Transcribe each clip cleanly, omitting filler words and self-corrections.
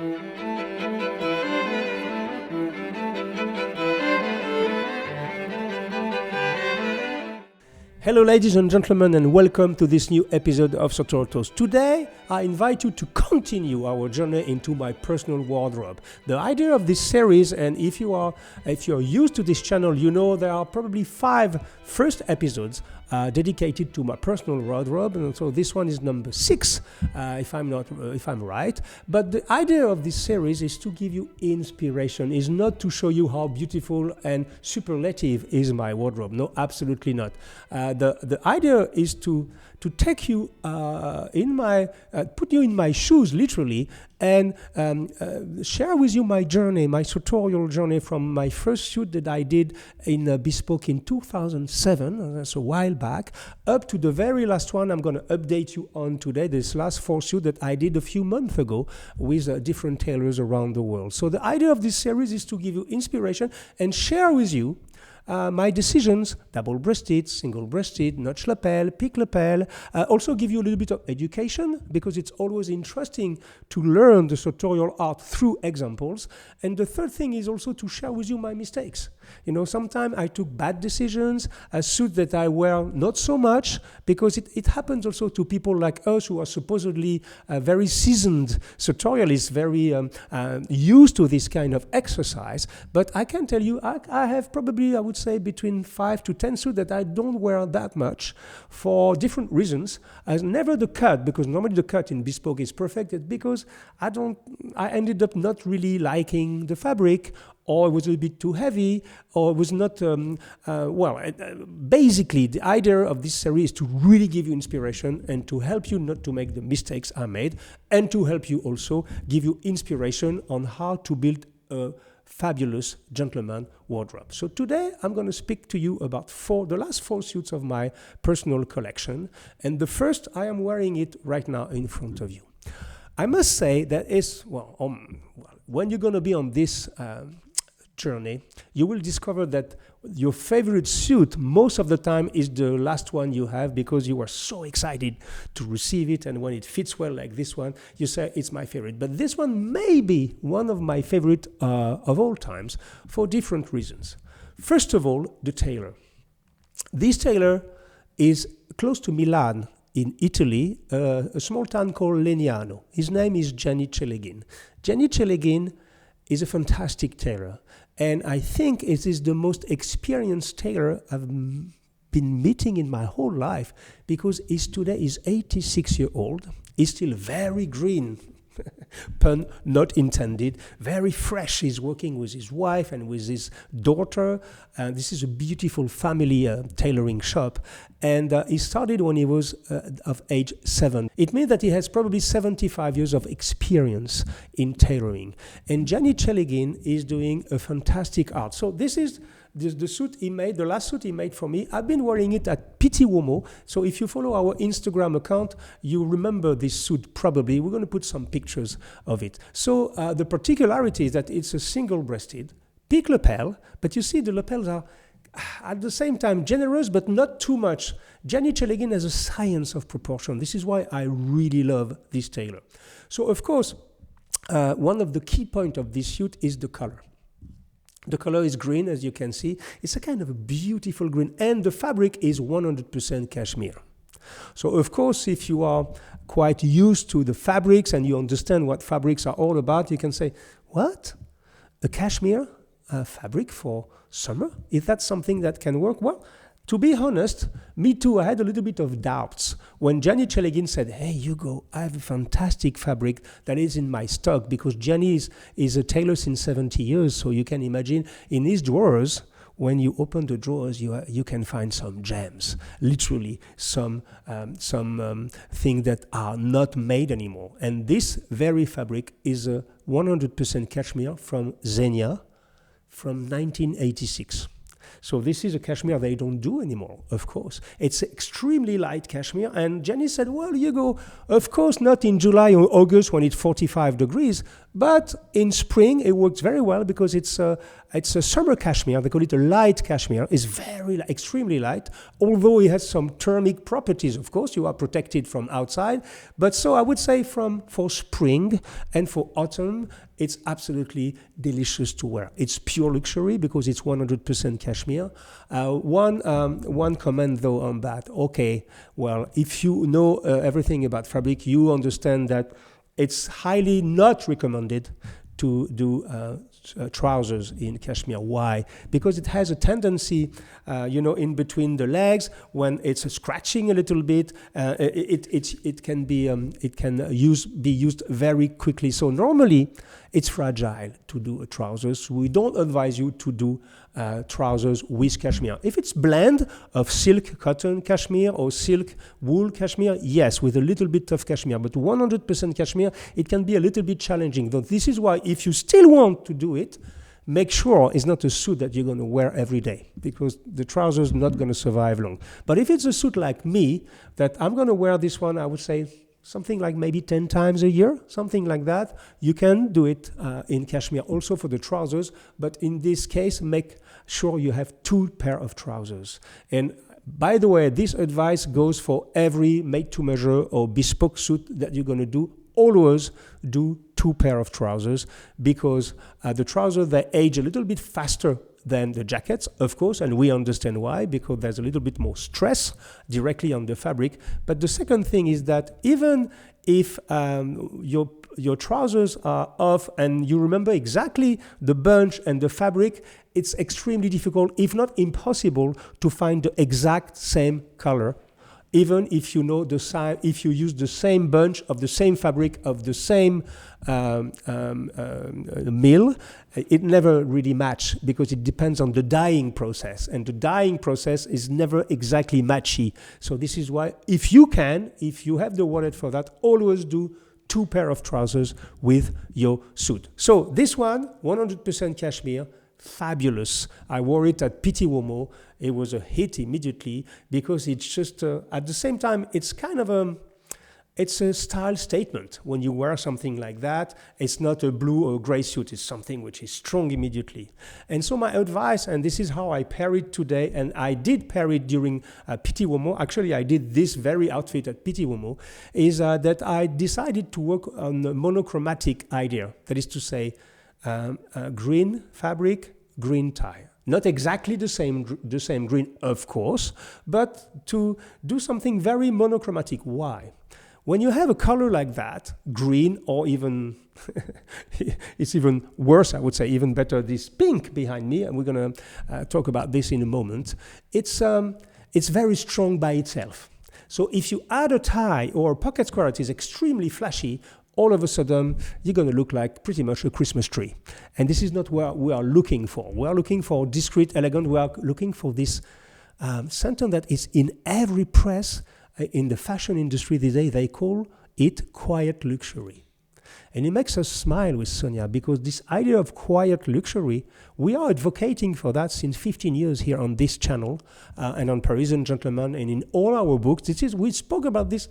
Hello ladies and gentlemen, and welcome to this new episode of Sartorial Talks. Today I invite you to continue our journey into my personal wardrobe. The idea of this series, and if you're used to this channel, you know there are probably 5 first episodes dedicated to my personal wardrobe, and so this one is number 6, if I'm right. But the idea of this series is to give you inspiration, is not to show you how beautiful and superlative is my wardrobe. No, absolutely not. The idea is to take you put you in my shoes, literally, and share with you my journey, my sartorial journey from my first shoot that I did in bespoke in 2007, that's a while back, up to the very last one I'm going to update you on today, this last 4 shoot that I did a few months ago with different tailors around the world. So the idea of this series is to give you inspiration and share with you my decisions, double-breasted, single-breasted, notch lapel, peak lapel, also give you a little bit of education, because it's always interesting to learn the sartorial art through examples. And the third thing is also to share with you my mistakes. You know, sometimes I took bad decisions, a suit that I wear not so much, because it happens also to people like us who are supposedly very seasoned sartorialists, very used to this kind of exercise. But I can tell you, I have probably, I would say, between 5 to 10 suits that I don't wear that much for different reasons. Never the cut, because normally the cut in bespoke is perfect, because I ended up not really liking the fabric, or it was a little bit too heavy, or it was not, basically the idea of this series is to really give you inspiration and to help you not to make the mistakes I made, and to help you also give you inspiration on how to build a fabulous gentleman wardrobe. So today I'm going to speak to you about the last 4 suits of my personal collection, and the first, I am wearing it right now in front of you. I must say that when you're going to be on this journey, you will discover that your favorite suit most of the time is the last one you have, because you are so excited to receive it, and when it fits well like this one, you say it's my favorite. But this one may be one of my favorite of all times for different reasons. First of all, the tailor. This tailor is close to Milan in Italy, a small town called Legnano. His name is Gianni Celeghin. Gianni Celeghin is a fantastic tailor, and I think it is the most experienced tailor I've been meeting in my whole life, because today he's 86 years old. He's still very green, pun not intended, very fresh. He's working with his wife and with his daughter. This is a beautiful family tailoring shop, and he started when he was of age 7. It means that he has probably 75 years of experience in tailoring. And Gianni Celeghin is doing a fantastic art. So this is the suit he made, the last suit he made for me. I've been wearing it at Pitti Uomo. So if you follow our Instagram account, you remember this suit probably. We're going to put some pictures of it. So the particularity is that it's a single-breasted, peak lapel, but you see the lapels are at the same time generous, but not too much. Gianni Celeghin has a science of proportion. This is why I really love this tailor. So of course, one of the key points of this suit is the color. The color is green, as you can see. It's a kind of a beautiful green, and the fabric is 100% cashmere. So of course, if you are quite used to the fabrics and you understand what fabrics are all about, you can say, what? A cashmere fabric for summer? Is that something that can work? Well, to be honest, me too, I had a little bit of doubts when Gianni Celeghin said, hey, Hugo, I have a fantastic fabric that is in my stock, because Gianni is a tailor since 70 years, so you can imagine in his drawers, when you open the drawers, you can find some gems, literally some things that are not made anymore. And this very fabric is a 100% cashmere from Zegna from 1986. So this is a cashmere they don't do anymore, of course. It's extremely light cashmere. And Gianni said, well, Hugo, of course, not in July or August when it's 45 degrees, but in spring it works very well because it's a summer cashmere. They call it a light cashmere. It's very extremely light, although it has some thermic properties. Of course, you are protected from outside. But so I would say for spring and for autumn, it's absolutely delicious to wear. It's pure luxury because it's 100% cashmere. One comment though on that. Okay, well, if you know everything about fabric, you understand that it's highly not recommended to do trousers in cashmere. Why? Because it has a tendency, in between the legs, when it's scratching a little bit, it can be used very quickly. So normally, it's fragile to do a trousers. We don't advise you to do trousers with cashmere. If it's blend of silk, cotton, cashmere, or silk, wool, cashmere, yes, with a little bit of cashmere. But 100% cashmere, it can be a little bit challenging. Though this is why, if you still want to do it, make sure it's not a suit that you're going to wear every day, because the trousers not going to survive long. But if it's a suit like me, that I'm going to wear this one, I would say something like maybe 10 times a year, something like that. You can do it in cashmere also for the trousers, but in this case, make sure you have 2 pair of trousers. And by the way, this advice goes for every made-to-measure or bespoke suit that you're going to do. Always do 2 pair of trousers, because the trousers, they age a little bit faster than the jackets, of course, and we understand why, because there's a little bit more stress directly on the fabric. But the second thing is that even if your trousers are off and you remember exactly the bunch and the fabric, it's extremely difficult, if not impossible, to find the exact same color. Even if you know if you use the same bunch of the same fabric of the same mill, it never really match, because it depends on the dyeing process, and the dyeing process is never exactly matchy. So this is why, if you have the wallet for that, always do 2 pair of trousers with your suit. So this one, 100% cashmere, fabulous. I wore it at Pitti Uomo. It was a hit immediately, because it's just, at the same time, it's kind of it's a style statement. When you wear something like that, it's not a blue or gray suit, it's something which is strong immediately. And so my advice, and this is how I pair it today, and I did pair it during Pitti Uomo, actually I did this very outfit at Pitti Uomo, is that I decided to work on a monochromatic idea. That is to say, green fabric, green tie. Not exactly the same green, of course, but to do something very monochromatic. Why? When you have a color like that, green, or even, it's even worse, I would say, even better, this pink behind me, and we're going to talk about this in a moment, it's very strong by itself. So if you add a tie or a pocket square that is extremely flashy, all of a sudden, you're going to look like pretty much a Christmas tree. And this is not what we are looking for. We are looking for discreet, elegant. We are looking for this sentence that is in every press in the fashion industry today. They call it quiet luxury. And it makes us smile with Sonia, because this idea of quiet luxury, we are advocating for that since 15 years here on this channel and on Parisian Gentleman and in all our books. We spoke about this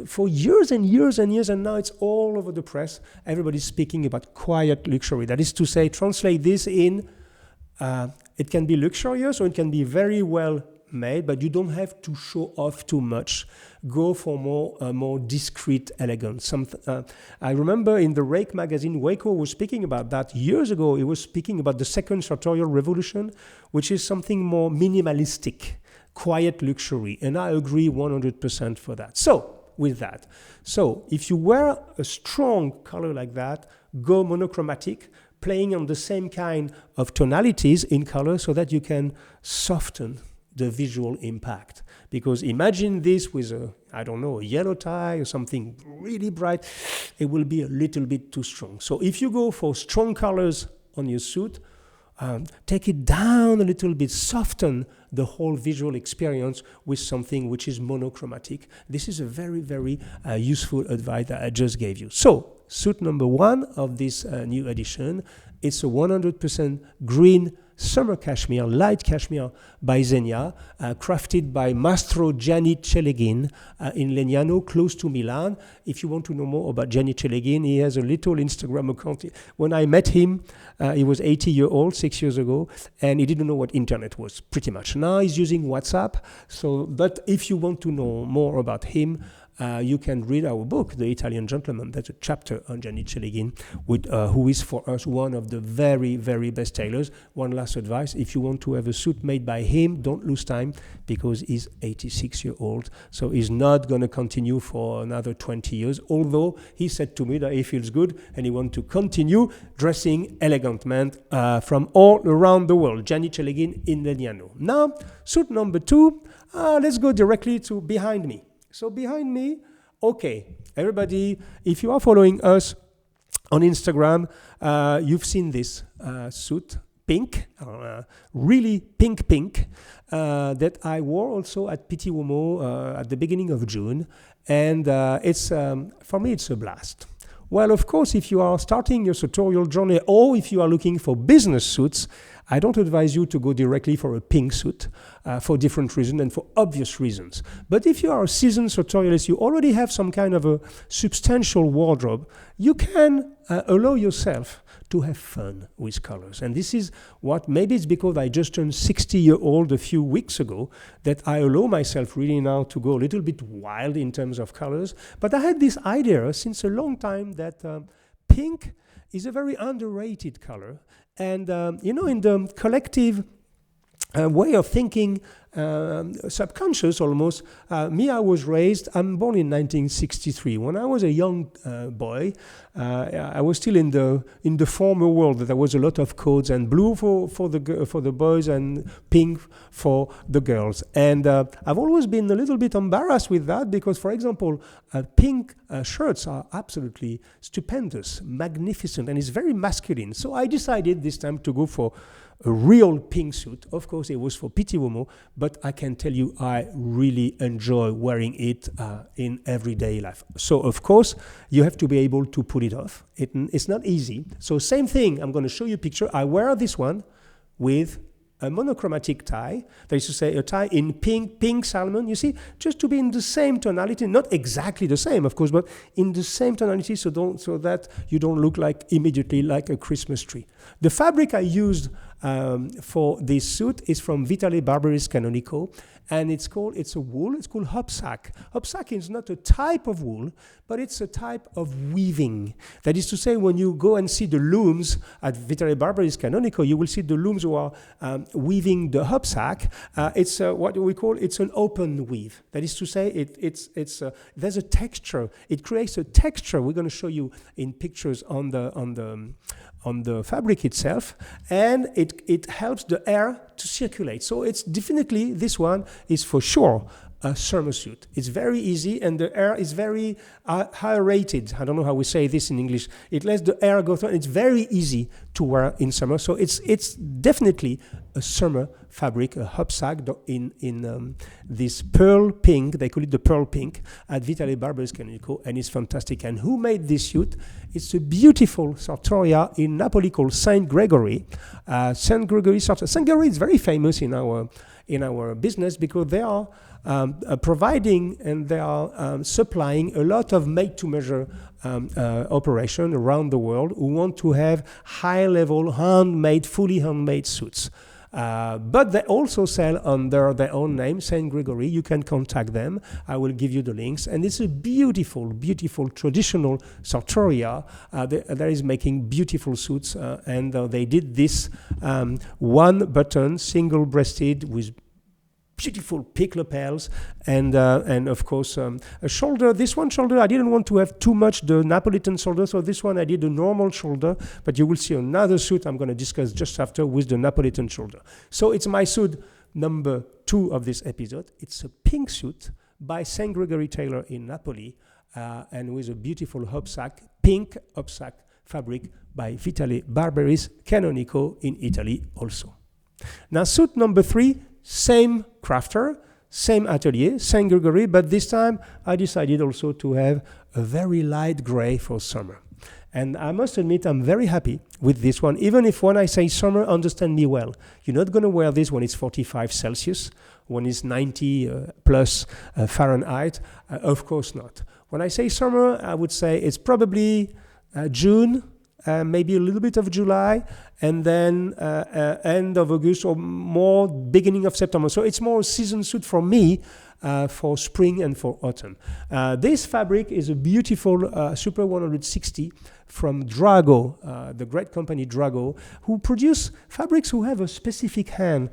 for years and years and years, and now it's all over the press. Everybody's speaking about quiet luxury. That is to say, translate this in, it can be luxurious or it can be very well made, but you don't have to show off too much. Go for more discreet elegance. I remember in the Rake magazine, Waco was speaking about that years ago. He was speaking about the second sartorial revolution, which is something more minimalistic, quiet luxury, and I agree 100% for that. So with that, if you wear a strong color like that, go monochromatic, playing on the same kind of tonalities in color so that you can soften the visual impact. Because imagine this with a yellow tie or something really bright, it will be a little bit too strong. So if you go for strong colors on your suit, take it down a little bit, soften the whole visual experience with something which is monochromatic. This is a very, very useful advice that I just gave you. So suit number 1 of this new edition, it's a 100% green summer cashmere, light cashmere by Zegna, crafted by Mastro Gianni Celeghin in Legnano, close to Milan. If you want to know more about Gianni Celeghin, he has a little Instagram account. When I met him, he was 80 years old, 6 years ago, and he didn't know what internet was, pretty much. Now he's using WhatsApp. But if you want to know more about him, you can read our book, The Italian Gentleman. That's a chapter on Gianni Celeghin, who is for us one of the very, very best tailors. One last advice, if you want to have a suit made by him, don't lose time, because he's 86 years old. So he's not going to continue for another 20 years, although he said to me that he feels good and he wants to continue dressing elegant men from all around the world. Gianni Celeghin in Legnano. Now, suit number 2, let's go directly to behind me. So behind me, okay, everybody, if you are following us on Instagram, you've seen this suit, pink, really pink, that I wore also at Pitti Uomo at the beginning of June. And it's for me, it's a blast. Well, of course, if you are starting your sartorial journey, or if you are looking for business suits, I don't advise you to go directly for a pink suit for different reasons and for obvious reasons. But if you are a seasoned sartorialist, you already have some kind of a substantial wardrobe, you can allow yourself to have fun with colors. And this is what, maybe it's because I just turned 60-year-old a few weeks ago, that I allow myself really now to go a little bit wild in terms of colors. But I had this idea since a long time that pink is a very underrated color. And, in the collective way of thinking, subconscious almost, I was raised, I'm born in 1963. When I was a young boy, I was still in the former world. There was a lot of codes, and blue for the boys and pink for the girls. And I've always been a little bit embarrassed with that, because, for example, pink shirts are absolutely stupendous, magnificent, and it's very masculine. So I decided this time to go for a real pink suit. Of course, it was for Pitti Uomo, but I can tell you I really enjoy wearing it in everyday life. So, of course, you have to be able to pull it off. It's not easy. So, same thing. I'm going to show you a picture. I wear this one with a monochromatic tie, that is to say a tie in pink salmon, you see, just to be in the same tonality, not exactly the same, of course, but in the same tonality, so that you don't look like immediately like a Christmas tree. The fabric I used for this suit is from Vitale Barberis Canonico, and it's a wool. It's called hopsack. Hopsack is not a type of wool, but it's a type of weaving. That is to say, when you go and see the looms at Vitale Barberis Canonico, you will see the looms who are weaving the hopsack. It's what we call, it's an open weave. That is to say, there's a texture. It creates a texture. We're going to show you in pictures on the fabric itself, and it helps the air to circulate. So it's definitely, this one is for sure a summer suit. It's very easy, and the air is very aerated. I don't know how we say this in English. It lets the air go through. It's very easy to wear in summer. So it's definitely a summer fabric, a hopsack in this pearl pink. They call it the pearl pink at Vitale Barberis Canonico, and it's fantastic. And who made this suit? It's a beautiful sartoria in Napoli called Saint Gregory. Saint Gregory Sartoria. Saint Gregory is very famous in our business, because they are providing and they are supplying a lot of made-to-measure operation around the world who want to have high-level, fully handmade suits. But they also sell under their own name, Saint Gregory. You can contact them. I will give you the links. And it's a beautiful, beautiful traditional sartoria that is making beautiful suits. And they did this one button, single-breasted, with beautiful pic lapels, and of course a shoulder. This one shoulder, I didn't want to have too much the Napolitan shoulder, so this one I did a normal shoulder, but you will see another suit I'm going to discuss just after with the Napolitan shoulder. So it's my suit number 2 of this episode. It's a pink suit by Saint Gregory Tailors in Napoli, and with a beautiful hopsack, pink hopsack fabric by Vitale Barberis Canonico in Italy also. Now suit number 3, same crafter, same atelier, Saint Gregory, but this time I decided also to have a very light gray for summer. And I must admit, I'm very happy with this one, even if when I say summer, understand me well. You're not going to wear this when it's 45 Celsius, when it's 90 plus Fahrenheit. Of course not. When I say summer, I would say it's probably June, maybe a little bit of July, and then end of August or more beginning of September. So it's more a season suit for me for spring and for autumn. This fabric is a beautiful Super 160 from Drago, the great company Drago, who produce fabrics who have a specific hand.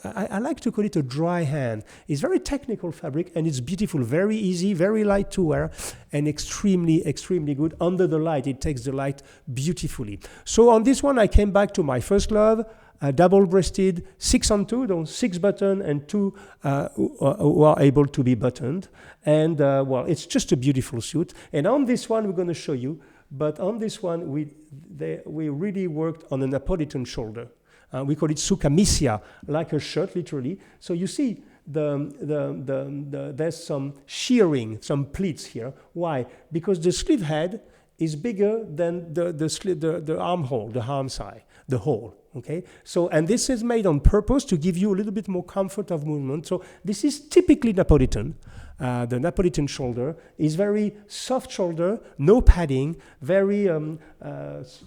I like to call it a dry hand. It's very technical fabric and it's beautiful, very easy, very light to wear, and extremely, extremely good under the light. It takes the light beautifully. So on this one, I came back to my first love, double-breasted, 6-on-2, those 6 buttons and 2 who are able to be buttoned. And well, it's just a beautiful suit. And on this one, we're going to show you, but on this one, we really worked on a Napolitan shoulder. We call it su camicia, like a shirt, literally. So you see, there's some shearing, some pleats here. Why? Because the sleeve head is bigger than the armhole, the arm side, the hole. Okay. So, and this is made on purpose to give you a little bit more comfort of movement. So this is typically Napolitan. The Napolitan shoulder is very soft shoulder, no padding, very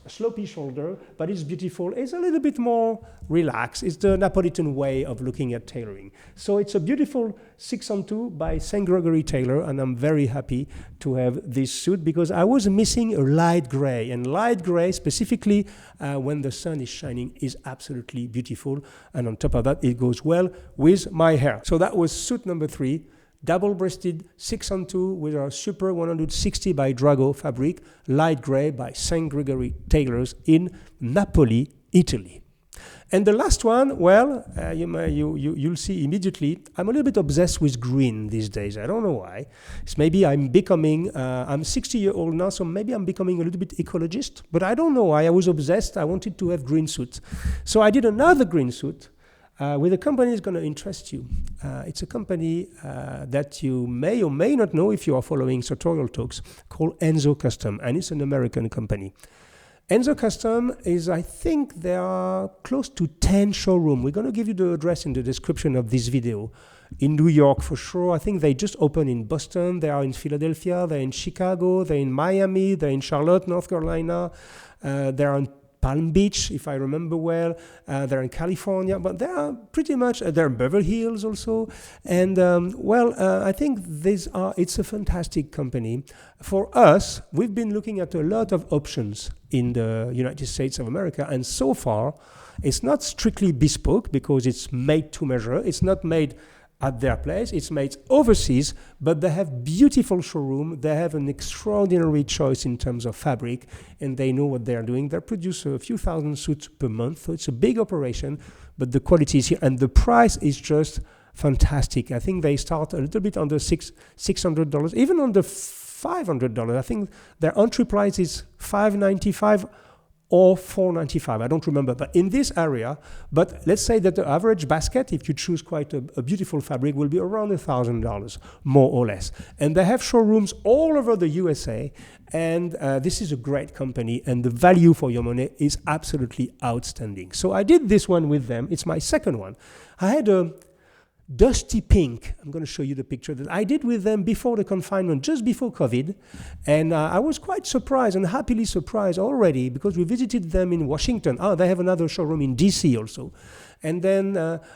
slopey shoulder, but it's beautiful. It's a little bit more relaxed. It's the Napolitan way of looking at tailoring. So it's a beautiful 6-on-2 by Saint Gregory Tailors, and I'm very happy to have this suit because I was missing a light gray, and light gray specifically when the sun is shining is absolutely beautiful. And on top of that, it goes well with my hair. So that was suit number 3. Double-breasted 6-on-2 with our Super 160 by Drago fabric, light gray by Saint Gregory Tailors in Napoli, Italy. And the last one, well, you'll see immediately, I'm a little bit obsessed with green these days. I don't know why. It's maybe I'm becoming, I'm 60 years old now, so maybe I'm becoming a little bit ecologist, but I don't know why. I was obsessed. I wanted to have green suits. So I did another green suit with a company that's going to interest you. It's a company that you may or may not know if you are following Sartorial Talks, called Enzo Custom, and it's an American company. Enzo Custom is, I think, there are close to 10 showrooms. We're going to give you the address in the description of this video. In New York, for sure. I think they just opened in Boston. They are in Philadelphia. They're in Chicago. They're in Miami. They're in Charlotte, North Carolina. They're in Palm Beach, if I remember well. They're in California, but they are pretty much, they're in Beverly Hills also. And I think it's a fantastic company. For us, we've been looking at a lot of options in the United States of America, and so far, it's not strictly bespoke because it's made to measure. It's not made at their place. It's made overseas, but they have beautiful showroom. They have an extraordinary choice in terms of fabric, and they know what they're doing. They produce a few thousand suits per month, so it's a big operation, but the quality is here, and the price is just fantastic. I think they start a little bit under $600, even under $500. I think their entry price is $595 or $495, I don't remember, but in this area. But let's say that the average basket, if you choose quite a beautiful fabric, will be around $1,000, more or less. And they have showrooms all over the USA, and this is a great company, and the value for your money is absolutely outstanding. So I did this one with them. It's my second one. I had a dusty pink, I'm going to show you the picture, that I did with them before the confinement, just before COVID. And I was quite surprised and happily surprised already because we visited them in Washington. They have another showroom in DC also. And then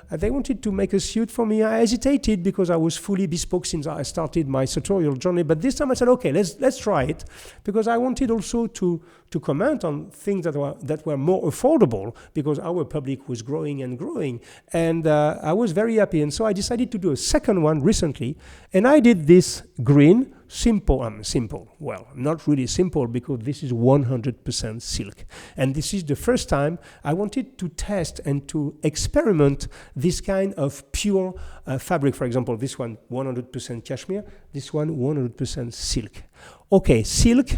they wanted to make a suit for me. I hesitated because I was fully bespoke since I started my sartorial journey. But this time I said, okay, let's try it, because I wanted also to comment on things that were more affordable, because our public was growing and growing. And I was very happy. And so I decided to do a second one recently. And I did this green, simple, well, not really simple, because this is 100% silk. And this is the first time I wanted to test and to experiment this kind of pure fabric. For example, this one 100% cashmere, this one 100% silk. Okay, silk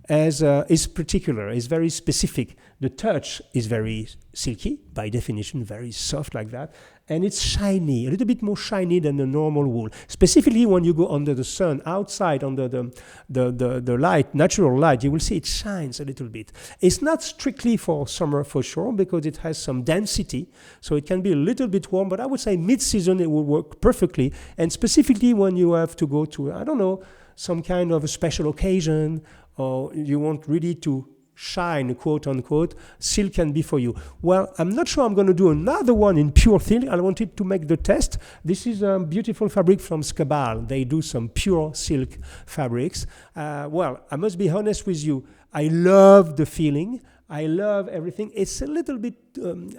is particular, is very specific. The touch is very silky, by definition, very soft like that. And it's shiny, a little bit more shiny than the normal wool. Specifically when you go under the sun, outside under the light, natural light, you will see it shines a little bit. It's not strictly for summer for sure, because it has some density, so it can be a little bit warm, but I would say mid-season it will work perfectly. And specifically when you have to go to, I don't know, some kind of a special occasion, or you want really to shine, quote unquote, silk can be for you. Well, I'm not sure I'm going to do another one in pure silk. I wanted to make the test. This is a beautiful fabric from Scabal. They do some pure silk fabrics. Well, I must be honest with you. I love the feeling. I love everything. It's a little bit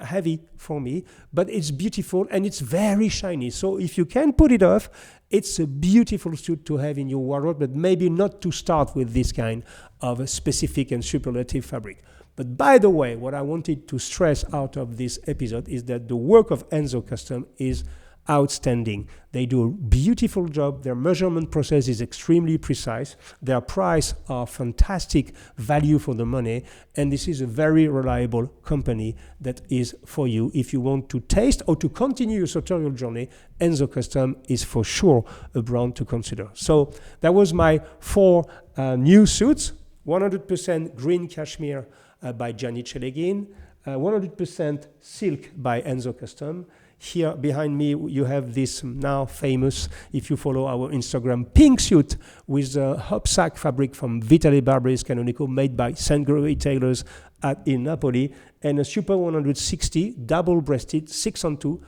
heavy for me, but it's beautiful and it's very shiny. So if you can put it off, it's a beautiful suit to have in your wardrobe, but maybe not to start with this kind of a specific and superlative fabric. But by the way, what I wanted to stress out of this episode is that the work of Enzo Custom is outstanding. They do a beautiful job. Their measurement process is extremely precise. Their price are fantastic value for the money. And this is a very reliable company that is for you. If you want to taste or to continue your sartorial journey, Enzo Custom is for sure a brand to consider. So that was my 4 new suits. 100% green cashmere by Gianni Celeghin. 100% silk by Enzo Custom. Here behind me, you have this now famous, if you follow our Instagram, pink suit with a hopsack fabric from Vitale Barberis Canonico, made by Saint Gregory Tailors in Napoli, and a Super 160 double-breasted 6-on-2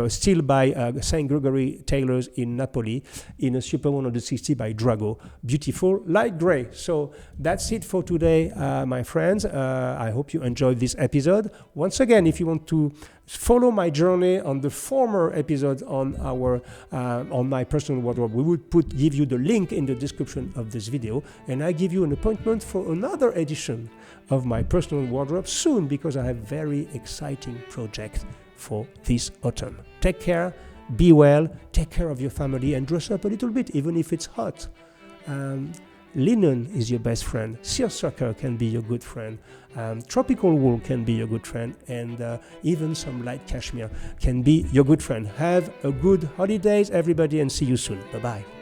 still by Saint Gregory Tailors in Napoli in a Super 160 by Drago. Beautiful light gray. So that's it for today, my friends. I hope you enjoyed this episode. Once again, if you want to follow my journey on the former episodes on our on my personal wardrobe, we would give you the link in the description of this video, and I give you an appointment for another edition of my personal wardrobe soon, because I have very exciting project for this autumn. Take care, be well, take care of your family, and dress up a little bit, even if it's hot. Linen is your best friend. Seersucker can be your good friend. Tropical wool can be your good friend, and even some light cashmere can be your good friend. Have a good holidays, everybody, and see you soon. Bye-bye.